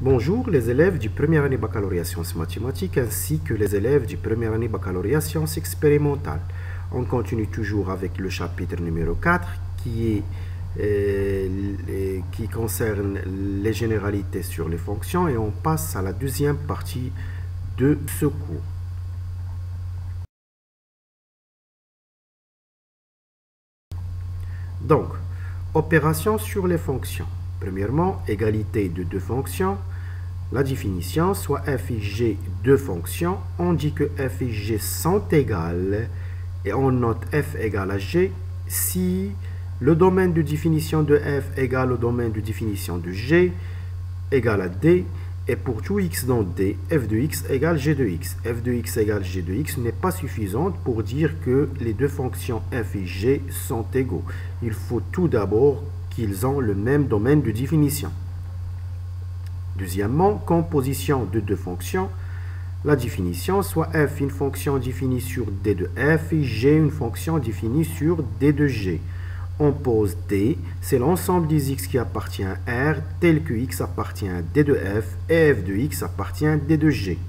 Bonjour les élèves du première année baccalauréat sciences mathématiques ainsi que les élèves du première année baccalauréat sciences expérimentales. On continue toujours avec le chapitre numéro 4 qui concerne les généralités sur les fonctions et on passe à la deuxième partie de ce cours. Donc, opération sur les fonctions. Premièrement, égalité de deux fonctions. La définition, soit f et g deux fonctions, on dit que f et g sont égales et on note f égale à g si le domaine de définition de f égale au domaine de définition de g égale à d et pour tout x dans d, f de x égale g de x. f de x égale g de x n'est pas suffisante pour dire que les deux fonctions f et g sont égaux. Il faut tout d'abord qu'ils ont le même domaine de définition. Deuxièmement, composition de deux fonctions. La définition, soit f une fonction définie sur d de f et g une fonction définie sur d de g. On pose d, c'est l'ensemble des x qui appartient à R, tel que x appartient à d de f et f de x appartient à d de g.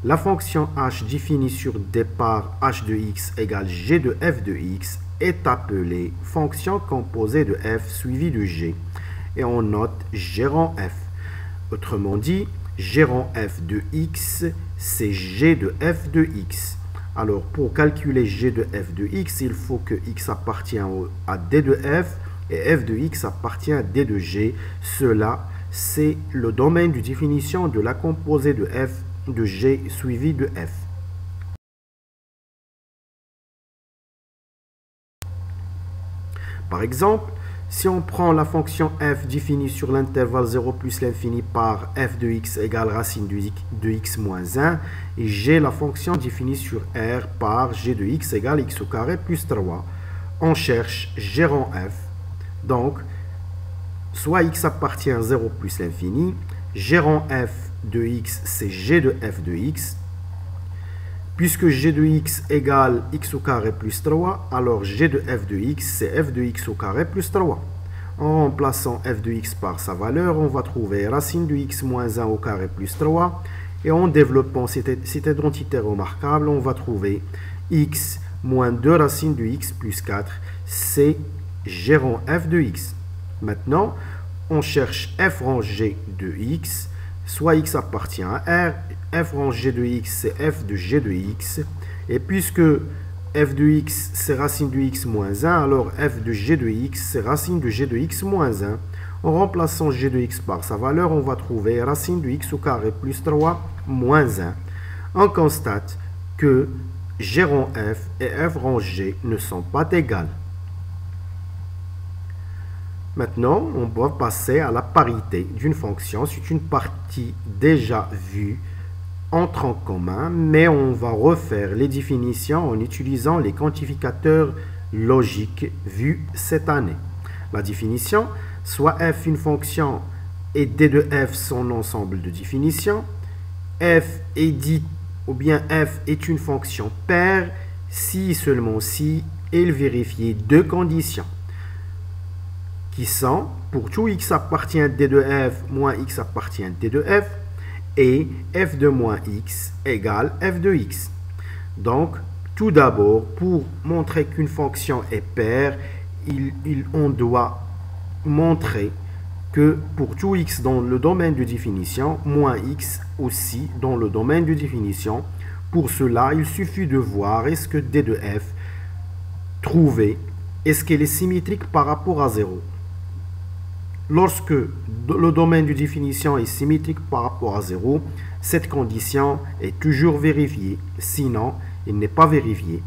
La fonction h définie sur d par h de x égale g de f de x est appelée fonction composée de f suivie de g. Et on note g rang f. Autrement dit, g rang f de x, c'est g de f de x. Alors, pour calculer g de f de x, il faut que x appartient à d de f et f de x appartient à d de g. Cela, c'est le domaine de définition de la composée de f de g suivi de f. Par exemple, si on prend la fonction f définie sur l'intervalle 0 plus l'infini par f de x égale racine de x moins 1 et g la fonction définie sur R par g de x égale x au carré plus 3, on cherche g rang f. Donc, soit x appartient à 0 plus l'infini, g rang f de x c'est g de f de x. Puisque g de x égale x au carré plus 3, alors g de f de x, c'est f de x au carré plus 3. En remplaçant f de x par sa valeur, on va trouver racine de x moins 1 au carré plus 3. Et en développant cette identité remarquable, on va trouver x moins 2 racine de x plus 4, c'est g rang f de x. Maintenant, on cherche f rang g de x, soit x appartient à R, f rang g de x, c'est f de g de x. Et puisque f de x, c'est racine de x moins 1, alors f de g de x, c'est racine de g de x moins 1. En remplaçant g de x par sa valeur, on va trouver racine de x au carré plus 3 moins 1. On constate que g rang f et f rang g ne sont pas égales. Maintenant, on va passer à la parité d'une fonction. C'est une partie déjà vue en tronc commun, mais on va refaire les définitions en utilisant les quantificateurs logiques vus cette année. La définition, soit f une fonction et d de f son ensemble de définitions, f est dit ou bien f est une fonction paire si seulement si il vérifie deux conditions qui sont pour tout x appartient à d de f moins x appartient à d de f et f de moins x égale f de x. Donc, tout d'abord, pour montrer qu'une fonction est paire, on doit montrer que pour tout x dans le domaine de définition, moins x aussi dans le domaine de définition. Pour cela, il suffit de voir est-ce que d de f, trouver, est-ce qu'elle est symétrique par rapport à 0. Lorsque le domaine de définition est symétrique par rapport à 0, cette condition est toujours vérifiée. Sinon, il n'est pas vérifié.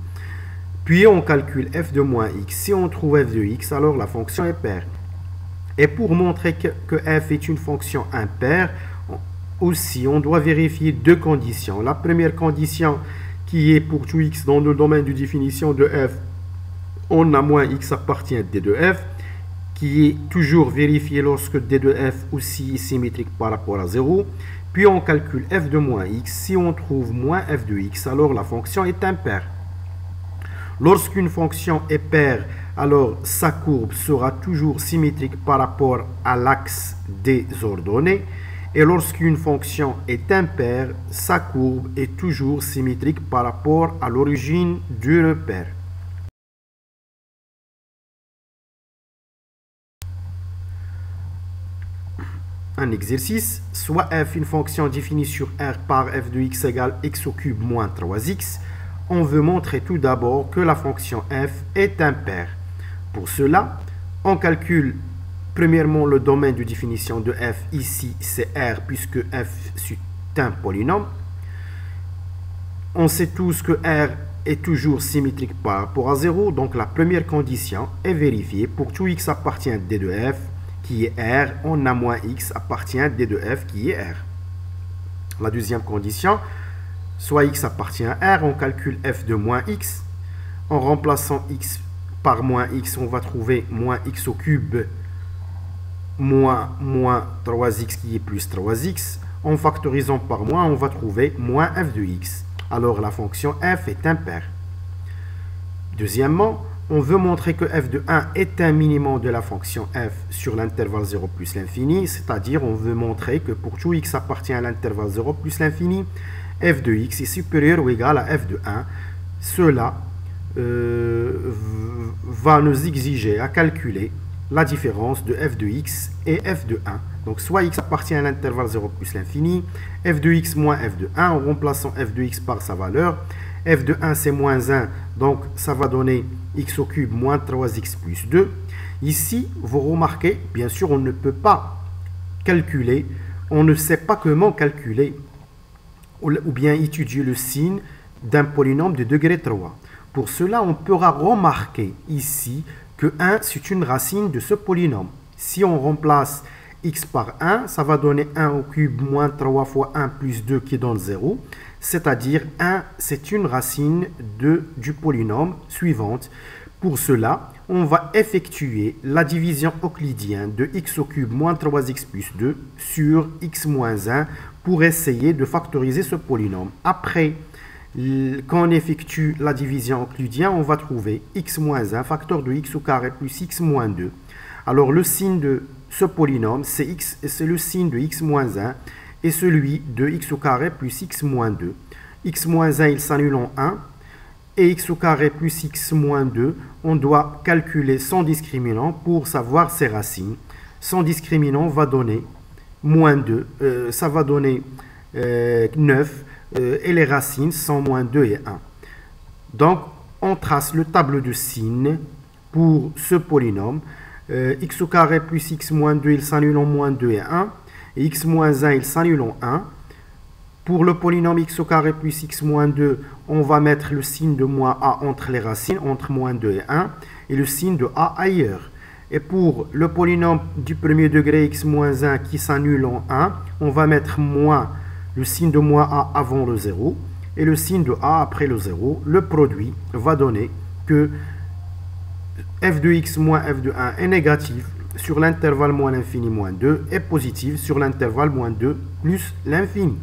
Puis, on calcule f de moins x. Si on trouve f de x, alors la fonction est paire. Et pour montrer que f est une fonction impaire, aussi, on doit vérifier deux conditions. La première condition, qui est pour tout x dans le domaine de définition de f, on a moins x appartient à d de f, qui est toujours vérifié lorsque d de f aussi est symétrique par rapport à 0. Puis on calcule f de moins x. Si on trouve moins f de x, alors la fonction est impaire. Lorsqu'une fonction est paire, alors sa courbe sera toujours symétrique par rapport à l'axe des ordonnées. Et lorsqu'une fonction est impaire, sa courbe est toujours symétrique par rapport à l'origine du repère. Un exercice, soit f, une fonction définie sur R par f de x égale x au cube moins 3x. On veut montrer tout d'abord que la fonction f est impaire. Pour cela, on calcule premièrement le domaine de définition de f. Ici, c'est R puisque f est un polynôme. On sait tous que R est toujours symétrique par rapport à 0. Donc la première condition est vérifiée. Pour tout x appartient à d de f, qui est R, on a moins x appartient à d de f, qui est R. La deuxième condition, soit x appartient à R, on calcule f de moins x. En remplaçant x par moins x, on va trouver moins x au cube moins 3x qui est plus 3x. En factorisant par moins, on va trouver moins f de x. Alors la fonction f est impaire. Deuxièmement, on veut montrer que f de 1 est un minimum de la fonction f sur l'intervalle 0 plus l'infini, c'est-à-dire on veut montrer que pour tout x appartient à l'intervalle 0 plus l'infini, f de x est supérieur ou égal à f de 1. Cela va nous exiger à calculer la différence de f de x et f de 1. Donc soit x appartient à l'intervalle 0 plus l'infini, f de x moins f de 1, en remplaçant f de x par sa valeur. F de 1 c'est moins 1, donc ça va donner x au cube moins 3x plus 2. Ici, vous remarquez, bien sûr, on ne peut pas calculer, on ne sait pas comment calculer ou bien étudier le signe d'un polynôme de degré 3. Pour cela, on pourra remarquer ici que 1, c'est une racine de ce polynôme. Si on remplace x par 1, ça va donner 1 au cube moins 3 fois 1 plus 2 qui donne 0. C'est-à-dire 1, c'est une racine du polynôme suivante. Pour cela, on va effectuer la division euclidienne de x au cube moins 3x plus 2 sur x moins 1 pour essayer de factoriser ce polynôme. Après, quand on effectue la division euclidienne, on va trouver x moins 1, facteur de x au carré plus x moins 2. Alors le signe de ce polynôme, c'est le signe de x moins 1 et celui de x au carré plus x moins 2. x moins 1, il s'annule en 1. Et x au carré plus x moins 2, on doit calculer son discriminant pour savoir ses racines. Son discriminant va donner moins 2, ça va donner 9, et les racines sont moins 2 et 1. Donc, on trace le tableau de signes pour ce polynôme. X au carré plus x moins 2, il s'annule en moins 2 et 1. Et x moins 1, il s'annule en 1. Pour le polynôme x au carré plus x moins 2, on va mettre le signe de moins a entre les racines, entre moins 2 et 1, et le signe de a ailleurs. Et pour le polynôme du premier degré x moins 1 qui s'annule en 1, on va mettre moins, le signe de moins a avant le 0, et le signe de a après le 0. Le produit va donner que f de x moins f de 1 est négatif sur l'intervalle moins l'infini moins 2 et positif sur l'intervalle moins 2 plus l'infini.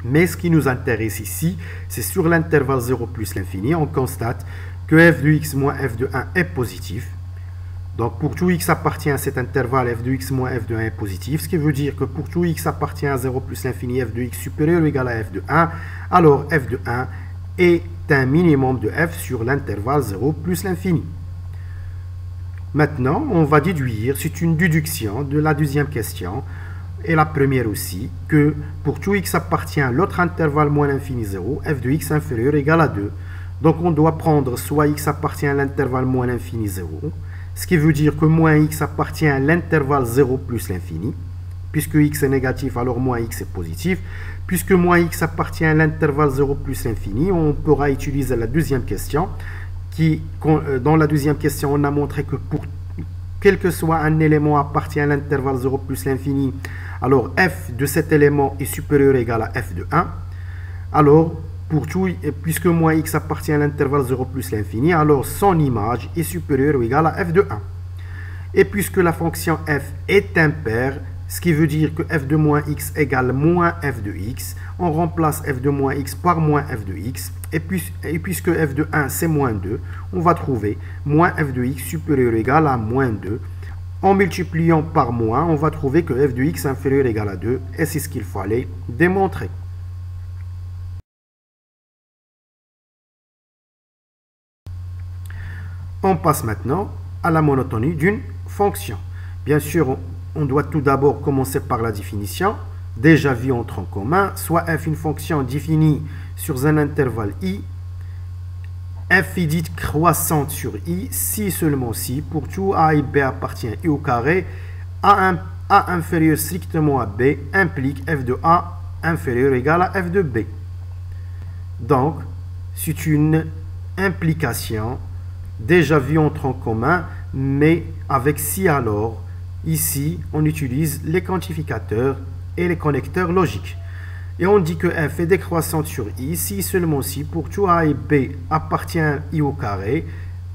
Mais ce qui nous intéresse ici, c'est sur l'intervalle 0 plus l'infini, on constate que f de x moins f de 1 est positif. Donc pour tout x appartient à cet intervalle, f de x moins f de 1 est positif, ce qui veut dire que pour tout x appartient à 0 plus l'infini, f de x supérieur ou égal à f de 1, alors f de 1 est un minimum de f sur l'intervalle 0 plus l'infini. Maintenant, on va déduire, c'est une déduction de la deuxième question, et la première aussi, que pour tout x appartient à l'autre intervalle moins l'infini 0, f de x inférieur égal à 2. Donc on doit prendre soit x appartient à l'intervalle moins l'infini 0, ce qui veut dire que moins x appartient à l'intervalle 0 plus l'infini. Puisque x est négatif, alors moins x est positif. Puisque moins x appartient à l'intervalle 0 plus l'infini, on pourra utiliser la deuxième question. Dans la deuxième question, on a montré que pour quel que soit un élément appartient à l'intervalle 0 plus l'infini, alors f de cet élément est supérieur ou égal à f de 1. Alors, pour tout, puisque moins x appartient à l'intervalle 0 plus l'infini, alors son image est supérieure ou égale à f de 1. Et puisque la fonction f est impaire, ce qui veut dire que f de moins x égale moins f de x, on remplace f de moins x par moins f de x, et puisque f de 1 c'est moins 2, on va trouver moins f de x supérieur ou égal à moins 2. En multipliant par moins, on va trouver que f de x inférieur égal à 2, et c'est ce qu'il fallait démontrer. On passe maintenant à la monotonie d'une fonction. Bien sûr, on doit tout d'abord commencer par la définition, déjà vue en tronc commun, soit f une fonction définie sur un intervalle i, f est dite croissante sur i, si seulement si, pour tout a et b appartient i au carré, a inférieur strictement à b implique f de a inférieur égal à f de b. Donc, c'est une implication déjà vue en tronc commun, mais avec si alors. Ici, on utilise les quantificateurs et les connecteurs logiques. Et on dit que f est décroissante sur i, si seulement si, pour tout a et b appartient à i au carré,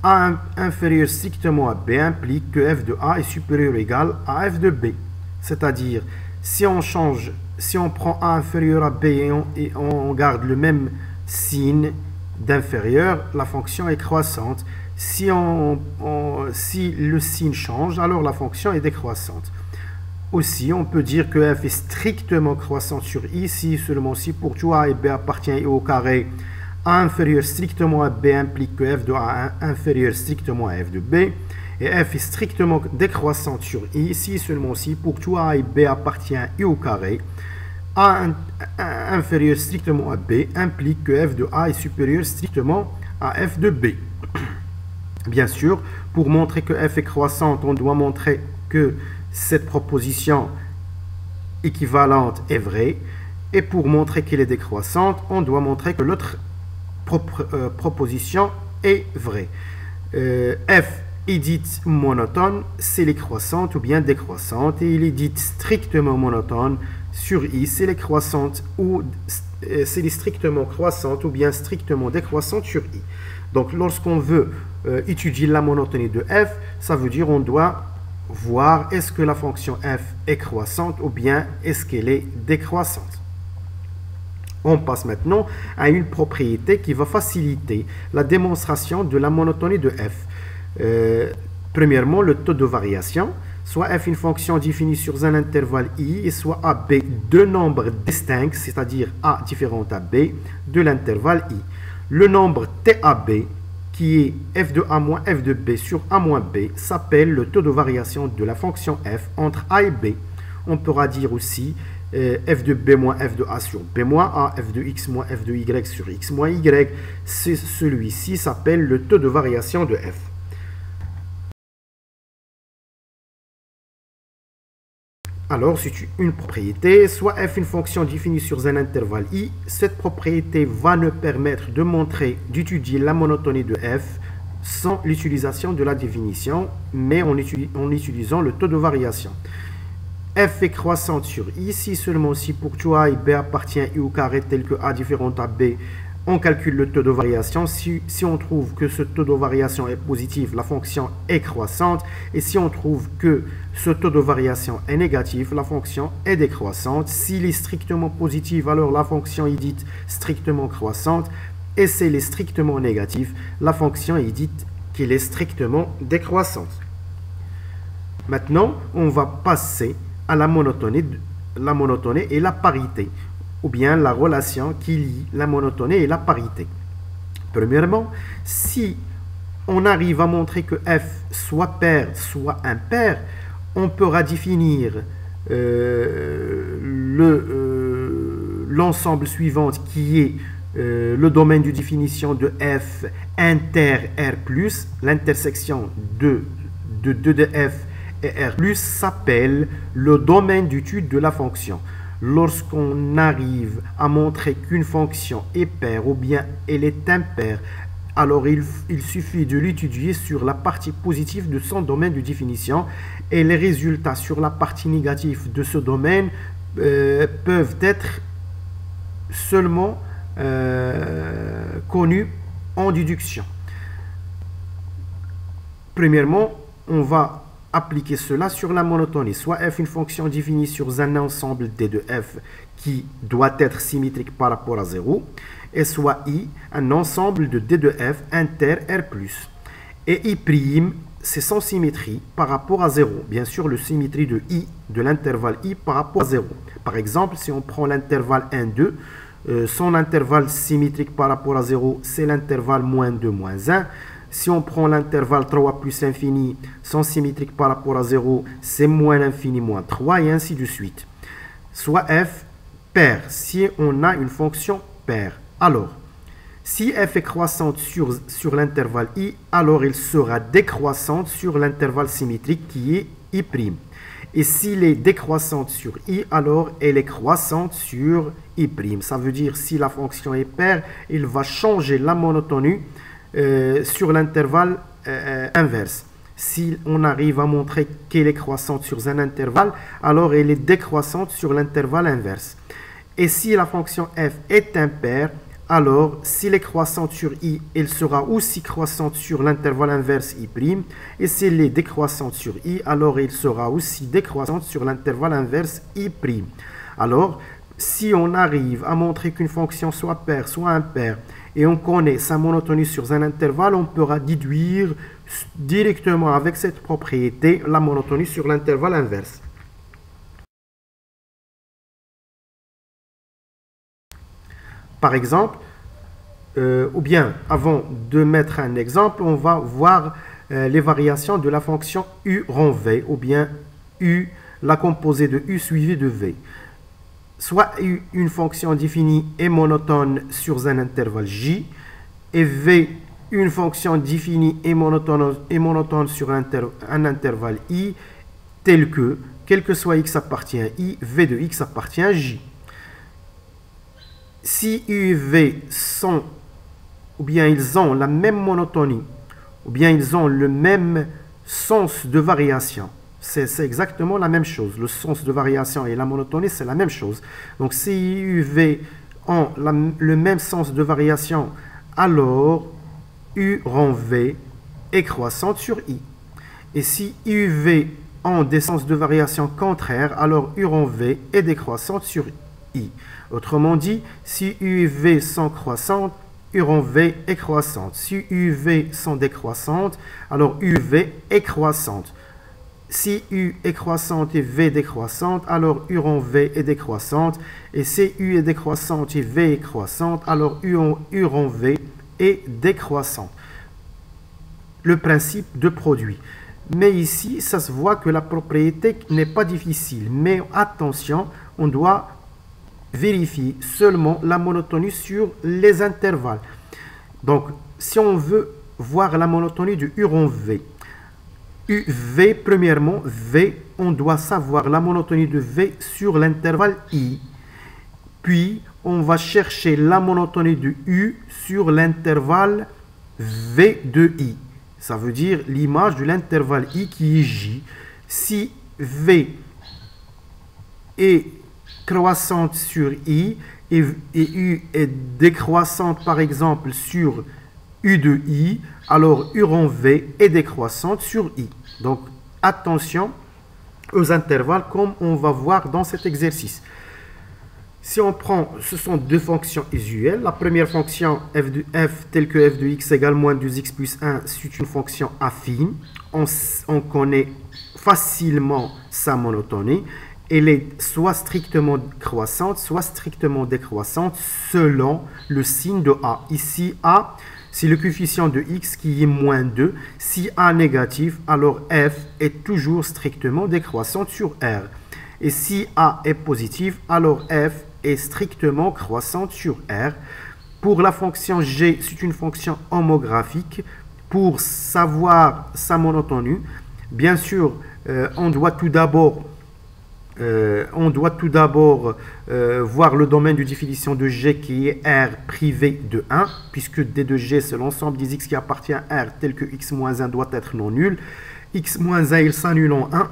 a inférieur strictement à b implique que f de a est supérieur ou égal à f de b. C'est-à-dire, si on prend a inférieur à b et on garde le même signe d'inférieur, la fonction est croissante. Si le signe change, alors la fonction est décroissante. Aussi, on peut dire que f est strictement croissante sur i, si seulement si pour tout a et b appartient à i au carré, a inférieur strictement à b implique que f de a inférieur strictement à f de b, et f est strictement décroissante sur i, si seulement si pour tout a et b appartient à i au carré, a inférieur strictement à b implique que f de a est supérieur strictement à f de b. Bien sûr, pour montrer que f est croissante, on doit montrer que cette proposition équivalente est vraie. Et pour montrer qu'elle est décroissante, on doit montrer que l'autre proposition est vraie. F est dite monotone, c'est les croissantes ou bien décroissante. Et il est dite strictement monotone sur i, c'est les croissantes ou c'est les strictement croissantes ou bien strictement décroissantes sur i. Donc, lorsqu'on veut étudier la monotonie de f, ça veut dire on doit voir est-ce que la fonction f est croissante ou bien est-ce qu'elle est décroissante. On passe maintenant à une propriété qui va faciliter la démonstration de la monotonie de f. Premièrement, le taux de variation, soit f une fonction définie sur un intervalle i et soit ab deux nombres distincts, c'est-à-dire a différent à b de l'intervalle i. Le nombre TAB, qui est f de a moins f de b sur a moins b, s'appelle le taux de variation de la fonction f entre a et b. On pourra dire aussi f de b moins f de a sur b moins a, f de x moins f de y sur x moins y. Celui-ci s'appelle le taux de variation de f. Alors, c'est une propriété, soit f une fonction définie sur un intervalle i. Cette propriété va nous permettre de montrer, d'étudier la monotonie de f sans l'utilisation de la définition, mais en utilisant le taux de variation. F est croissante sur i, si seulement si pour tout a et b appartient à i au carré tel que a différent à b, on calcule le taux de variation. Si on trouve que ce taux de variation est positif, la fonction est croissante. Et si on trouve que ce taux de variation est négatif, la fonction est décroissante. S'il est strictement positif, alors la fonction est dite strictement croissante. Et s'il est strictement négatif, la fonction est dite qu'elle est strictement décroissante. Maintenant, on va passer à la monotonie et la parité, ou bien la relation qui lie la monotonie et la parité. Premièrement, si on arrive à montrer que f soit pair, soit impair, on pourra définir l'ensemble suivant qui est le domaine de définition de f inter R+, l'intersection de f et R+, s'appelle le domaine d'étude de la fonction. Lorsqu'on arrive à montrer qu'une fonction est paire ou bien elle est impaire, alors il suffit de l'étudier sur la partie positive de son domaine de définition et les résultats sur la partie négative de ce domaine peuvent être seulement connus en déduction. Premièrement, on va appliquer cela sur la monotonie, soit f une fonction définie sur un ensemble d de f qui doit être symétrique par rapport à 0, et soit i un ensemble de d de f inter R+. Et i', c'est sans symétrie par rapport à 0. Bien sûr, la symétrie de I, de l'intervalle I par rapport à 0. Par exemple, si on prend l'intervalle 1, 2, son intervalle symétrique par rapport à 0, c'est l'intervalle moins 2, moins 1. Si on prend l'intervalle 3 plus infini, son symétrique par rapport à 0, c'est moins l'infini, moins 3, et ainsi de suite. Soit f pair, si on a une fonction paire. Alors, si f est croissante sur l'intervalle i, alors il sera décroissante sur l'intervalle symétrique qui est i'. Et s'il est décroissante sur i, alors elle est croissante sur i'. Ça veut dire si la fonction est paire, il va changer la monotonie sur l'intervalle inverse. Si on arrive à montrer qu'elle est croissante sur un intervalle, alors elle est décroissante sur l'intervalle inverse. Et si la fonction f est impaire, alors s'il est croissante sur i, elle sera aussi croissante sur l'intervalle inverse i'. Et s'il est décroissante sur i, alors elle sera aussi décroissante sur l'intervalle inverse i'. Alors, si on arrive à montrer qu'une fonction soit paire, soit impaire, et on connaît sa monotonie sur un intervalle, on pourra déduire directement avec cette propriété la monotonie sur l'intervalle inverse. Par exemple, ou bien avant de mettre un exemple, on va voir les variations de la fonction u rond v, ou bien u, la composée de u suivie de v. Soit u, une fonction définie et monotone sur un intervalle j, et v, une fonction définie et monotone sur un intervalle i, tel que, quel que soit x appartient à i, v de x appartient à j. Si u et v sont, ou bien ils ont la même monotonie, ou bien ils ont le même sens de variation, c'est exactement la même chose. Le sens de variation et la monotonie, c'est la même chose. Donc, si u et v ont le même sens de variation, alors u rond v est croissante sur i. Et si u et v ont des sens de variation contraires, alors u rond v est décroissante sur i. Autrement dit, si u et v sont croissantes, u rond v est croissante. Si u et v sont décroissantes, alors u et v est croissante. Si u est croissante et v décroissante, alors u rond v est décroissante. Et si u est décroissante et v est croissante, alors u rond v est décroissante. Le principe de produit. Mais ici, ça se voit que la propriété n'est pas difficile. Mais attention, on doit vérifier seulement la monotonie sur les intervalles. Donc, si on veut voir la monotonie de u rond v, v, premièrement, v, on doit savoir la monotonie de v sur l'intervalle i. Puis, on va chercher la monotonie de u sur l'intervalle v de i. Ça veut dire l'image de l'intervalle i qui est j. Si v est croissante sur i et u est décroissante, par exemple, sur u de i, alors u rond v est décroissante sur i. Donc, attention aux intervalles comme on va voir dans cet exercice. Si on prend, ce sont deux fonctions usuelles. La première fonction, f telle que f de x égale moins 2x plus 1, c'est une fonction affine. On connaît facilement sa monotonie. Elle est soit strictement croissante, soit strictement décroissante selon le signe de a. Ici, a, c'est le coefficient de x qui est moins 2. Si a négatif, alors f est toujours strictement décroissante sur r. Et si a est positif, alors f est strictement croissante sur r. Pour la fonction g, c'est une fonction homographique. Pour savoir sa monotonie, bien sûr, on doit tout d'abord voir le domaine de définition de G qui est R privé de 1, puisque D de G, c'est l'ensemble des X qui appartient à R, tel que X moins 1 doit être non nul. X moins 1, il s'annule en 1,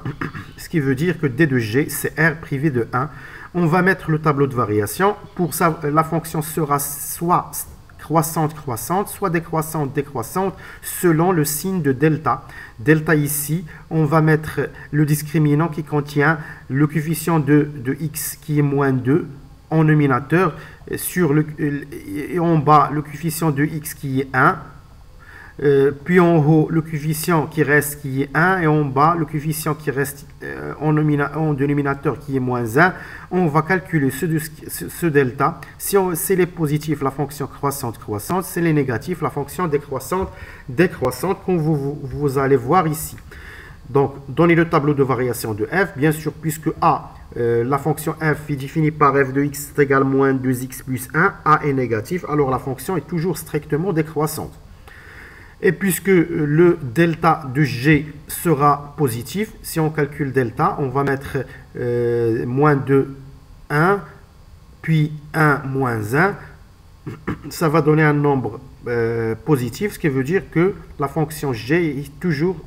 ce qui veut dire que D de G, c'est R privé de 1. On va mettre le tableau de variation. Pour ça, la fonction sera soit croissante, croissante, soit décroissante, décroissante, selon le signe de delta. Delta ici, on va mettre le discriminant qui contient le coefficient de x qui est moins 2 en nominateur, et en bas le coefficient de x qui est 1, puis en haut le coefficient qui reste qui est 1 et en bas le coefficient qui reste en dénominateur qui est moins 1. On va calculer ce delta. Si c'est les positifs, la fonction croissante, c'est les négatifs, la fonction décroissante, comme vous allez voir ici. Donc, donnez le tableau de variation de f, bien sûr, puisque a, la fonction f est définie par f de x est égal à moins 2x plus 1, a est négatif, alors la fonction est toujours strictement décroissante. Et puisque le delta de g sera positif, si on calcule delta, on va mettre moins 2, 1, puis 1, moins 1, ça va donner un nombre positif, ce qui veut dire que la fonction g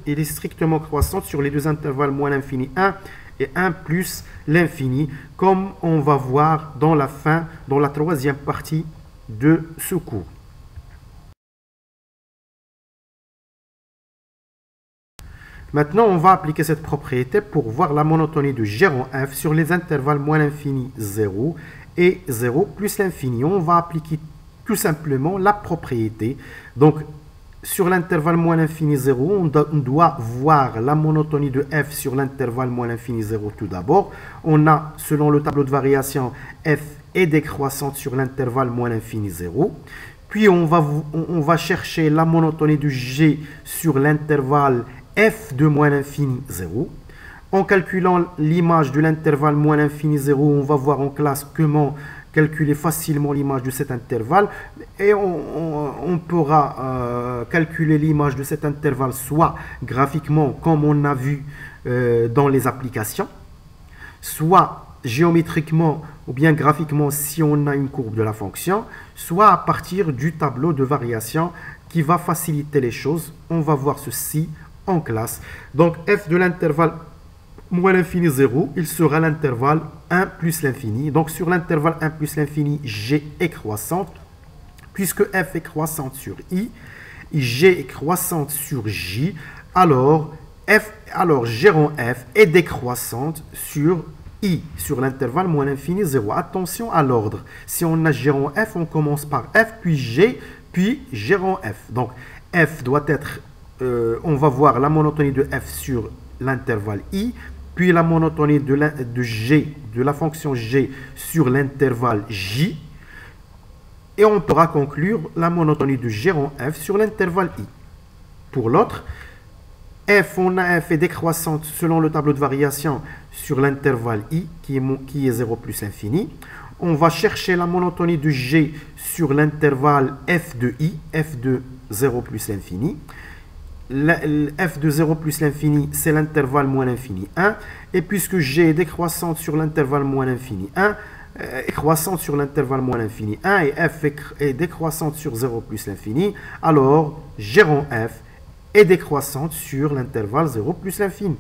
est strictement croissante sur les deux intervalles moins l'infini 1 et 1 plus l'infini, comme on va voir dans la troisième partie de ce cours. Maintenant, on va appliquer cette propriété pour voir la monotonie de g en f sur les intervalles moins l'infini 0 et 0 plus l'infini. On va appliquer tout simplement la propriété. Donc, sur l'intervalle moins l'infini 0, on doit voir la monotonie de f sur l'intervalle moins l'infini 0 tout d'abord. On a, selon le tableau de variation, f est décroissante sur l'intervalle moins l'infini 0. Puis, on va chercher la monotonie de g sur l'intervalle f de moins l'infini 0. En calculant l'image de l'intervalle moins l'infini 0, on va voir en classe comment calculer facilement l'image de cet intervalle et on pourra calculer l'image de cet intervalle soit graphiquement comme on a vu dans les applications, soit géométriquement ou bien graphiquement si on a une courbe de la fonction, soit à partir du tableau de variation qui va faciliter les choses. On va voir ceci en classe. Donc f de l'intervalle moins l'infini 0, il sera l'intervalle 1 plus l'infini. Donc sur l'intervalle 1 plus l'infini, g est croissante. Puisque f est croissante sur i, g est croissante sur j, alors g en f est décroissante sur i, sur l'intervalle moins l'infini 0. Attention à l'ordre. Si on a g en f, on commence par f, puis g en f. Donc f doit être, on va voir la monotonie de f sur l'intervalle i, puis la monotonie de la fonction g sur l'intervalle j, et on pourra conclure la monotonie de g en f sur l'intervalle i. Pour l'autre, on a f est décroissante selon le tableau de variation sur l'intervalle i, qui est 0 plus l'infini. On va chercher la monotonie de g sur l'intervalle f de i, f de 0 plus l'infini. F de 0 plus l'infini, c'est l'intervalle moins l'infini 1. Et puisque g est décroissante sur l'intervalle moins l'infini 1, est croissante sur l'intervalle moins l'infini 1, et f est décroissante sur 0 plus l'infini, alors g en f est décroissante sur l'intervalle 0 plus l'infini.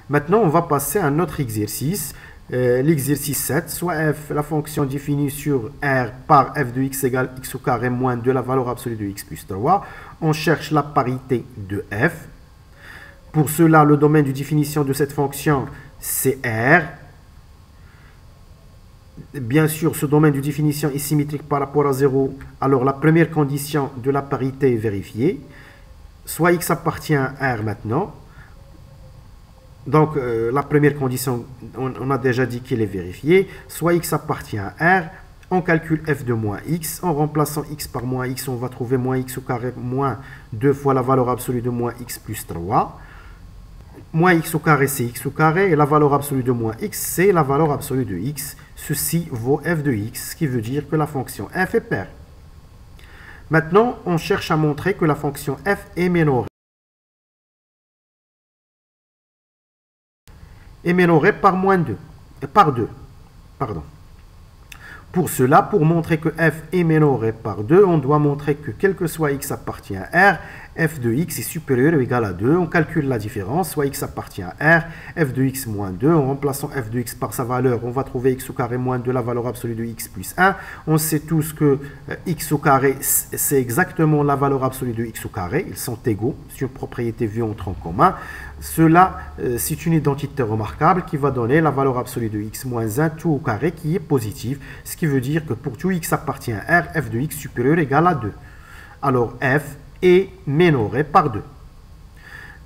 Maintenant, on va passer à un autre exercice. L'exercice 7, soit f, la fonction définie sur R par f de x égale x au carré moins 2, la valeur absolue de x plus 3. On cherche la parité de f. Pour cela, le domaine de définition de cette fonction, c'est R. Bien sûr, ce domaine de définition est symétrique par rapport à 0. Alors, la première condition de la parité est vérifiée. Soit x appartient à R maintenant. Donc, la première condition, on a déjà dit qu'elle est vérifiée. Soit x appartient à R, on calcule f de moins x. En remplaçant x par moins x, on va trouver moins x au carré moins 2 fois la valeur absolue de moins x plus 3. Moins x au carré, c'est x au carré. Et la valeur absolue de moins x, c'est la valeur absolue de x. Ceci vaut f de x, ce qui veut dire que la fonction f est paire. Maintenant, on cherche à montrer que la fonction f est minorée. Est minorée par moins 2, par 2. Pardon. Pour cela, pour montrer que f est minorée par 2, on doit montrer que quel que soit x appartient à R, f de x est supérieur ou égal à 2. On calcule la différence, soit x appartient à R, f de x moins 2. En remplaçant f de x par sa valeur, on va trouver x au carré moins 2, la valeur absolue de x plus 1. On sait tous que x au carré, c'est exactement la valeur absolue de x au carré. Ils sont égaux, c'est une propriété vue entre en commun. Cela, c'est une identité remarquable qui va donner la valeur absolue de x moins 1 tout au carré qui est positive. Ce qui veut dire que pour tout x appartient à R, f de x supérieur ou égal à 2. alors f est minoré par 2.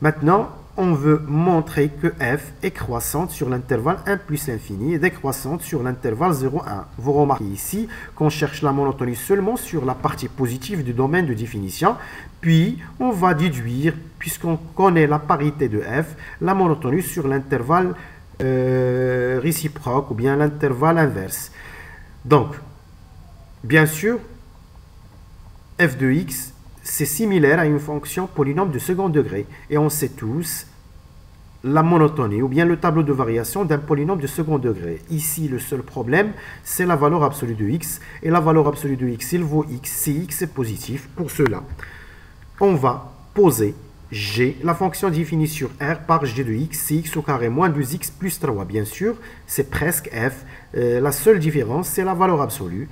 Maintenant, on veut montrer que f est croissante sur l'intervalle 1 plus l'infini et décroissante sur l'intervalle 0, 1. Vous remarquez ici qu'on cherche la monotonie seulement sur la partie positive du domaine de définition. Puis, on va déduire, puisqu'on connaît la parité de f, la monotonie sur l'intervalle réciproque ou bien l'intervalle inverse. Donc, bien sûr, f de x, c'est similaire à une fonction polynôme de second degré. Et on sait tous la monotonie ou bien le tableau de variation d'un polynôme de second degré. Ici, le seul problème, c'est la valeur absolue de x. Et la valeur absolue de x, il vaut x si x est positif. Pour cela, on va poser g, la fonction définie sur R par g de x, si x au carré moins 2x plus 3. Bien sûr, c'est presque f. La seule différence, c'est la valeur absolue.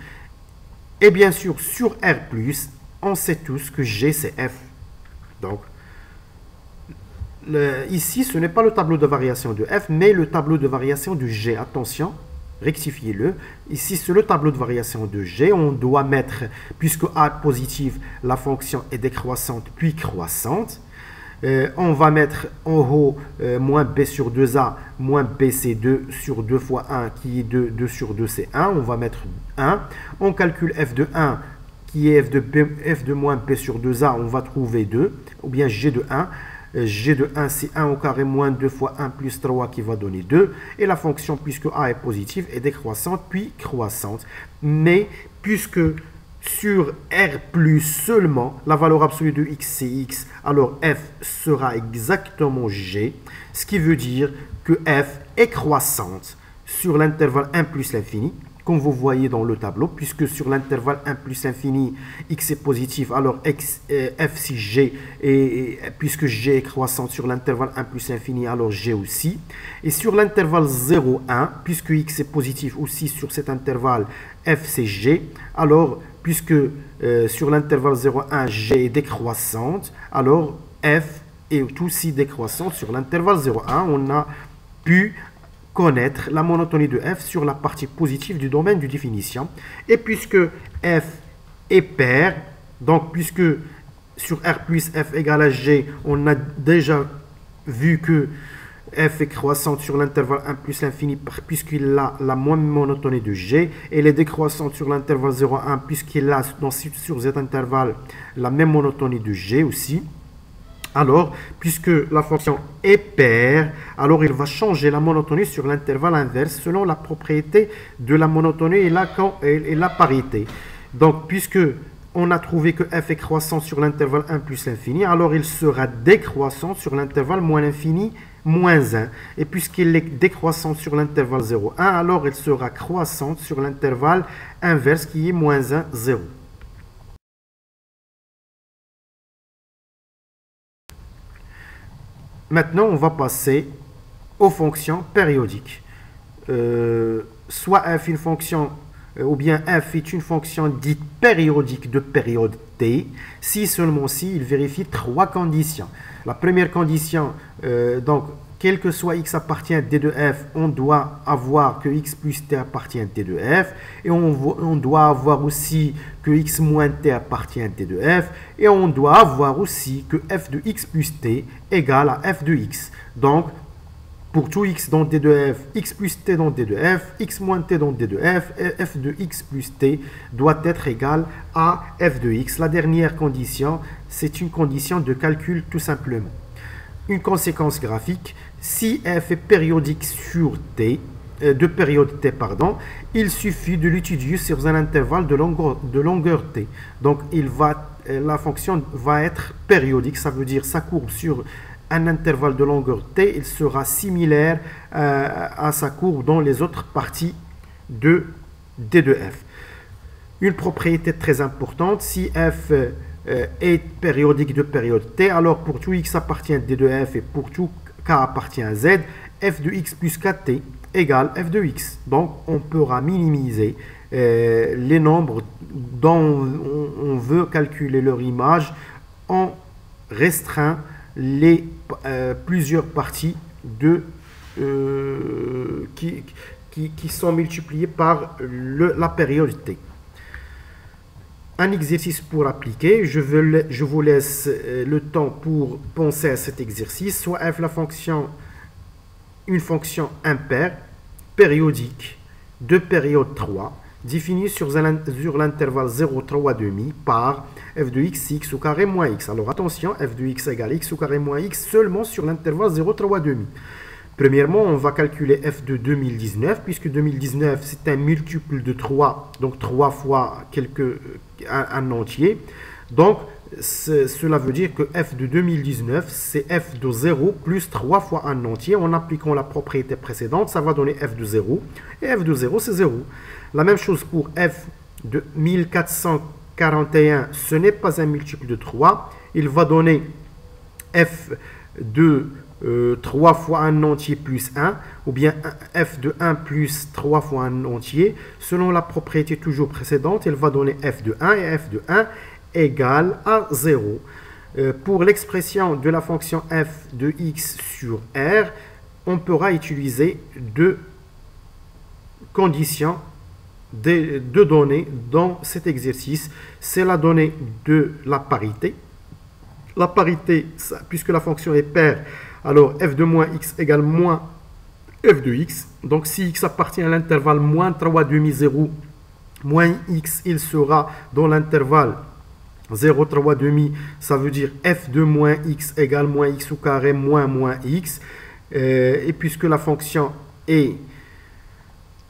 Et bien sûr, sur R+, on sait tous que g, c'est f. Donc, ici, ce n'est pas le tableau de variation de f, mais le tableau de variation de g. Attention, rectifiez-le. Ici, c'est le tableau de variation de g. On doit mettre, puisque a est positive, la fonction est décroissante puis croissante. On va mettre en haut moins b sur 2a, moins b c'est 2 sur 2 fois 1, qui est 2, 2 sur 2 c'est 1. On va mettre 1. On calcule f de 1, qui est f de moins b sur 2a, on va trouver 2, ou bien g de 1. G de 1, c'est 1 au carré moins 2 fois 1 plus 3 qui va donner 2. Et la fonction, puisque a est positive, est décroissante puis croissante. Mais puisque sur R seulement, la valeur absolue de x c'est x, alors f sera exactement g, ce qui veut dire que f est croissante sur l'intervalle 1 plus l'infini, comme vous voyez dans le tableau, puisque sur l'intervalle 1 plus l'infini, x est positif, alors f c'est g, et puisque g est croissante sur l'intervalle 1 plus l'infini, alors g aussi. Et sur l'intervalle 0, 1, puisque x est positif aussi sur cet intervalle, f c'est g, alors puisque sur l'intervalle 0, 1, g est décroissante, alors f est aussi décroissante sur l'intervalle 0, 1. On a pu connaître la monotonie de f sur la partie positive du domaine de définition. Et puisque f est pair, donc puisque sur R plus f égale à g, on a déjà vu que f est croissante sur l'intervalle 1 plus l'infini puisqu'il a la même monotonie de g, et elle est décroissante sur l'intervalle 0, 1 puisqu'il a sur cet intervalle la même monotonie de g aussi. Alors, puisque la fonction est paire, alors il va changer la monotonie sur l'intervalle inverse selon la propriété de la monotonie et la parité. Donc, puisque on a trouvé que f est croissant sur l'intervalle 1 plus l'infini, alors il sera décroissant sur l'intervalle moins l'infini moins 1. Et puisqu'il est décroissant sur l'intervalle 0, 1, alors il sera croissante sur l'intervalle inverse qui est moins 1, 0. Maintenant, on va passer aux fonctions périodiques. Soit f une fonction, ou bien f est une fonction dite périodique de période t, si seulement si il vérifie trois conditions. La première condition, donc, quel que soit x appartient à d de f, on doit avoir que x plus t appartient à d de f. Et on doit avoir aussi que x moins t appartient à d de f. Et on doit avoir aussi que f de x plus t égale à f de x. Donc, pour tout x dans d de f, x plus t dans d de f, x moins t dans d de f, f de x plus t doit être égal à f de x. La dernière condition, c'est une condition de calcul tout simplement. Une conséquence graphique, si f est périodique sur t, de période t, pardon, il suffit de l'étudier sur un intervalle de longueur t. Donc, la fonction va être périodique, ça veut dire sa courbe sur un intervalle de longueur t, il sera similaire à sa courbe dans les autres parties de d de f. Une propriété très importante, si f est périodique de période t, alors pour tout x appartient à d de f et pour tout k appartient à z, f de x plus kt égale f de x. Donc on pourra minimiser les nombres dont on veut calculer leur image en restreint les plusieurs parties qui sont multipliées par la période t. un exercice pour appliquer. Je vous laisse le temps pour penser à cet exercice. Soit f une fonction impaire, périodique, de période 3, définie sur l'intervalle 0, 3 demi par f de x au carré moins x. Alors attention, f de x égale x au carré moins x seulement sur l'intervalle 0, 3 demi. Premièrement, on va calculer f de 2019, puisque 2019 c'est un multiple de 3, donc 3 fois un entier. Donc cela veut dire que f de 2019 c'est f de 0 plus 3 fois un entier. En appliquant la propriété précédente, ça va donner f de 0, et f de 0 c'est 0. La même chose pour f de 1441, ce n'est pas un multiple de 3, il va donner f de 3 fois un entier plus 1, ou bien f de 1 plus 3 fois un entier. Selon la propriété toujours précédente, elle va donner f de 1, et f de 1 égale à 0. Pour l'expression de la fonction f de x sur R, on pourra utiliser deux conditions, deux données dans cet exercice. C'est la donnée de la parité. La parité, puisque la fonction est paire, alors f de moins x égale moins f de x. Donc si x appartient à l'intervalle moins 3 demi 0, moins x, il sera dans l'intervalle 0, 3 demi, ça veut dire f de moins x égale moins x au carré moins x. Et puisque la fonction est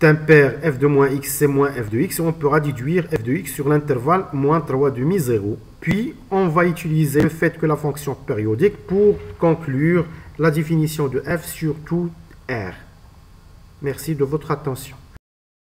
impaire, f de moins x c'est moins f de x, on pourra déduire f de x sur l'intervalle moins 3 demi 0. Puis on va utiliser le fait que la fonction périodique pour conclure la définition de f sur tout R. Merci de votre attention.